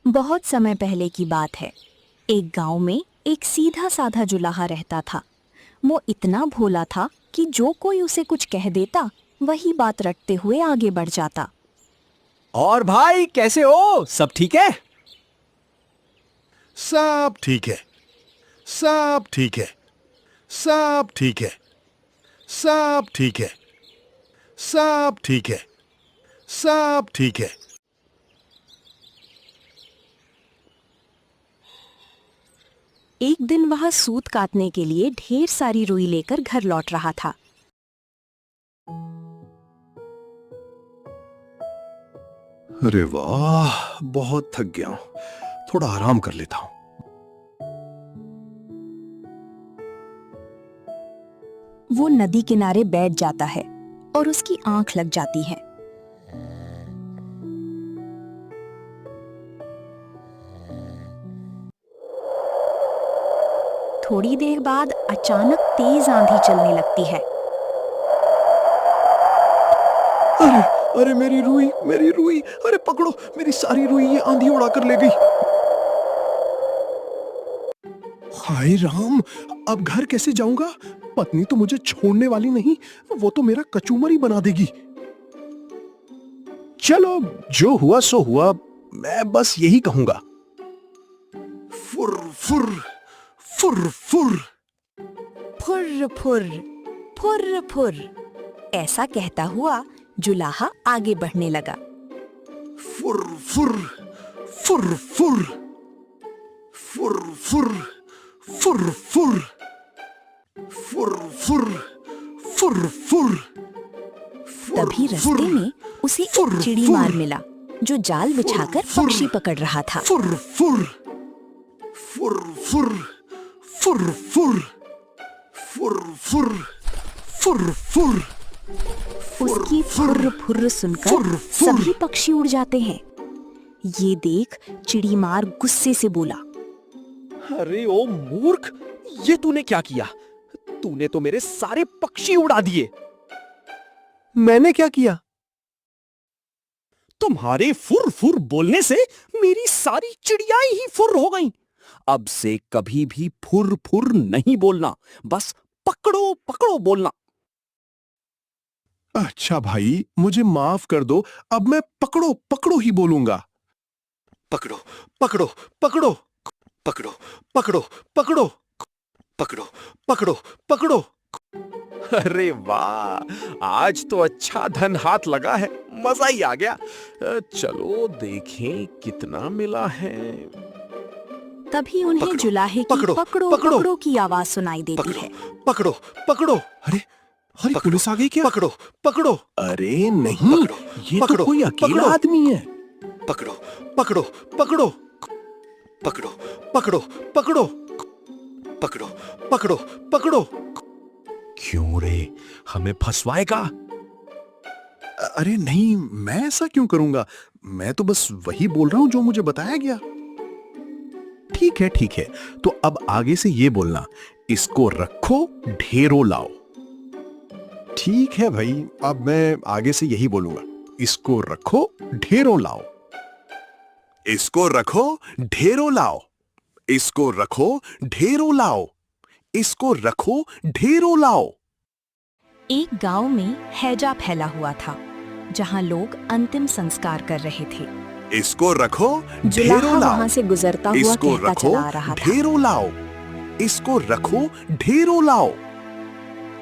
बहुत समय पहले की बात है। एक गांव में एक सीधा साधा जुलाहा रहता था। वो इतना भोला था कि जो कोई उसे कुछ कह देता वही बात रटते हुए आगे बढ़ जाता। और भाई कैसे हो? सब ठीक है? सब ठीक है, सब ठीक है, सब ठीक है, सब ठीक है, सब ठीक है, सब ठीक है। एक दिन वह सूत काटने के लिए ढेर सारी रुई लेकर घर लौट रहा था। अरे वाह, बहुत थक गया हूं, थोड़ा आराम कर लेता हूं। वो नदी किनारे बैठ जाता है और उसकी आंख लग जाती है। थोड़ी देर बाद अचानक तेज आंधी चलने लगती है। अरे अरे मेरी रुई, मेरी रुई, अरे पकड़ो, मेरी सारी रुई ये आंधी उड़ा कर ले गई। हाय राम, अब घर कैसे जाऊंगा? पत्नी तो मुझे छोड़ने वाली नहीं, वो तो मेरा कचूमर ही बना देगी। चलो, जो हुआ सो हुआ, मैं बस यही कहूंगा, फुर फुर फुर फुर फुर फुर फुर फुर, ऐसा कहता हुआ जुलाहा आगे बढ़ने लगा। फुर फुर फुर फुर फुर फुर फुर फुर फुर फुर फुर फुर। तभी रास्ते में उसे एक चिड़ी मार मिला जो जाल बिछाकर पक्षी पकड़ रहा था। फुर फुर फुर फुर फुर फुर फुर फुर फुर फुर। उसकी फुर्र फुर्र सुनकर सभी पक्षी उड़ जाते हैं। ये देख चिड़ीमार गुस्से से बोला, अरे ओ मूर्ख, ये तूने क्या किया? तूने तो मेरे सारे पक्षी उड़ा दिए। मैंने क्या किया? तुम्हारे फुर फुर बोलने से मेरी सारी चिड़ियाएं ही फुर हो गईं। अब से कभी भी फुर फुर नहीं बोलना, बस पकड़ो पकड़ो बोलना। अच्छा भाई, मुझे माफ कर दो, अब मैं पकड़ो पकड़ो ही बोलूंगा। पकड़ो पकड़ो पकड़ो पकड़ो पकड़ो पकड़ो पकड़ो पकड़ो पकड़ो। अरे वाह, आज तो अच्छा धन हाथ लगा है, मजा ही आ गया। चलो देखें कितना मिला है। तभी उन्हें पकड़ो, जुलाहे की पकड़ो, पकड़ो पकड़ो, पकड़ो की आवाज सुनाई देती पकड़ो है। पकड़ो पकड़ो। अरे अरे, पुलिस आ गई क्या? पकड़ो पकड़ो। अरे नहीं, ये तो कोई अकेला आदमी है। पकड़ो पकड़ो पकड़ो पकड़ो पकड़ो पकड़ो पकड़ो पकड़ो पकड़ो। क्यों रे, हमें फंसवाएगा? अरे नहीं, मैं ऐसा क्यों करूंगा? मैं तो बस वही बोल रहा हूं जो मुझे बताया गया। ठीक है, तो अब आगे से ये बोलना, इसको रखो ढेरों लाओ। ठीक है भाई, अब मैं आगे से यही बोलूंगा, इसको रखो ढेरों लाओ। इसको रखो ढेरों लाओ। इसको रखो ढेरों लाओ। इसको रखो ढेरों लाओ। एक गांव में हैजा फैला हुआ था जहां लोग अंतिम संस्कार कर रहे थे। इसको रखो जुलाहा ढेरों लाओ। वहां से गुजरता हुआ इसको कहता रखो चला आ रहा था, ढेरों लाओ। इसको रखो ढेरों लाओ।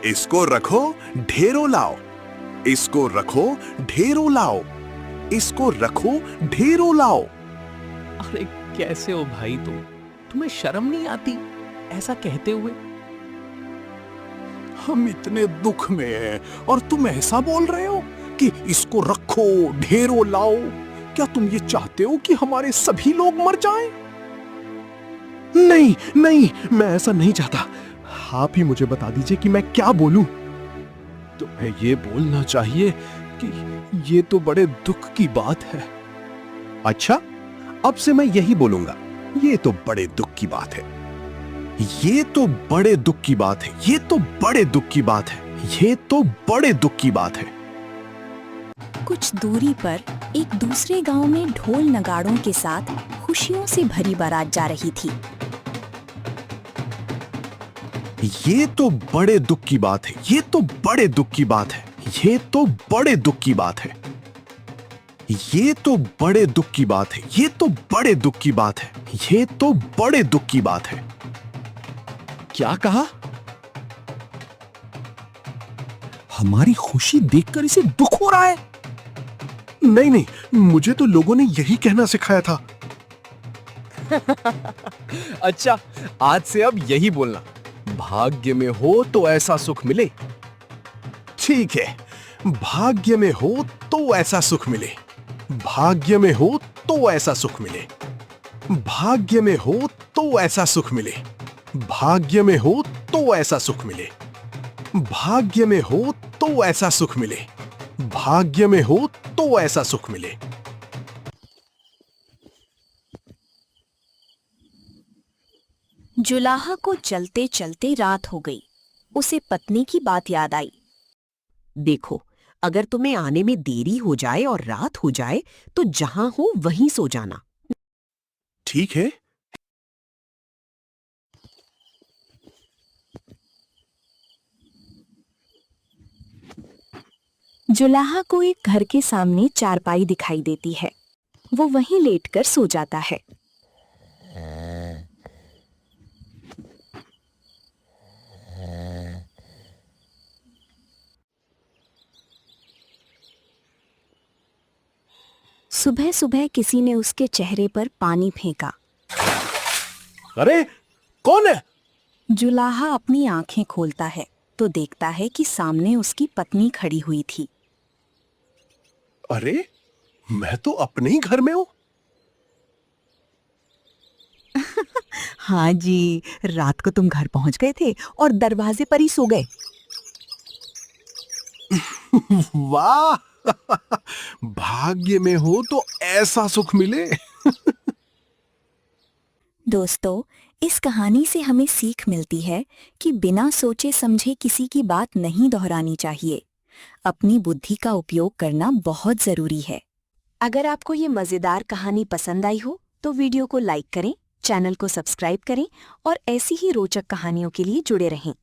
इसको रखो ढेरों लाओ। इसको रखो ढेरों लाओ। इसको रखो ढेरों लाओ। अरे कैसे हो भाई तुम? तुम्हें शर्म नहीं आती ऐसा कहते हुए? हम इतने दुख में हैं और तुम ऐसा बोल रहे हो कि इसको रखो ढेरों लाओ। क्या तुम ये चाहते हो कि हमारे सभी लोग मर जाएं? नहीं नहीं, मैं ऐसा नहीं चाहता। आप ही मुझे बता दीजिए कि मैं क्या बोलूं। तुम्हें ये बोलना चाहिए कि ये तो बड़े दुख की बात है। अच्छा, अब से मैं यही बोलूंगा, ये तो बड़े दुख की बात है। ये तो बड़े दुख की बात है। ये तो बड़े दुख की बात है। ये तो बड़े दुख की बात है। कुछ दूरी पर एक दूसरे गांव में ढोल नगाड़ों के साथ खुशियों से भरी बारात जा रही थी। ये तो बड़े दुख की बात है। ये तो बड़े दुख की बात है। ये तो बड़े दुख की बात है। ये तो बड़े दुख की बात है। ये तो बड़े दुख की बात है। ये तो बड़े दुख की बात है। क्या कहा? हमारी खुशी देखकर इसे दुख हो रहा है। नहीं नहीं, मुझे तो लोगों ने यही कहना सिखाया था। अच्छा, आज से अब यही बोलना, भाग्य में हो तो ऐसा सुख मिले। ठीक है, भाग्य में हो तो ऐसा सुख मिले। भाग्य में हो तो ऐसा सुख मिले। भाग्य में हो तो ऐसा सुख मिले। भाग्य में हो तो ऐसा सुख मिले। भाग्य में हो तो ऐसा सुख मिले। भाग्य में हो तो ऐसा सुख मिले। जुलाहा को चलते चलते रात हो गई। उसे पत्नी की बात याद आई। देखो, अगर तुम्हें आने में देरी हो जाए और रात हो जाए तो जहां हो वहीं सो जाना। ठीक है। जुलाहा को एक घर के सामने चारपाई दिखाई देती है। वो वहीं लेटकर सो जाता है। सुबह सुबह किसी ने उसके चेहरे पर पानी फेंका। अरे, कौन है? जुलाहा अपनी आंखें खोलता है तो देखता है कि सामने उसकी पत्नी खड़ी हुई थी। अरे, मैं तो अपने ही घर में हूं। हाँ जी, रात को तुम घर पहुंच गए थे और दरवाजे पर ही सो गए। वाह! भाग्य में हो तो ऐसा सुख मिले। दोस्तों, इस कहानी से हमें सीख मिलती है कि बिना सोचे समझे किसी की बात नहीं दोहरानी चाहिए। अपनी बुद्धि का उपयोग करना बहुत जरूरी है। अगर आपको ये मजेदार कहानी पसंद आई हो तो वीडियो को लाइक करें, चैनल को सब्सक्राइब करें और ऐसी ही रोचक कहानियों के लिए जुड़े रहें।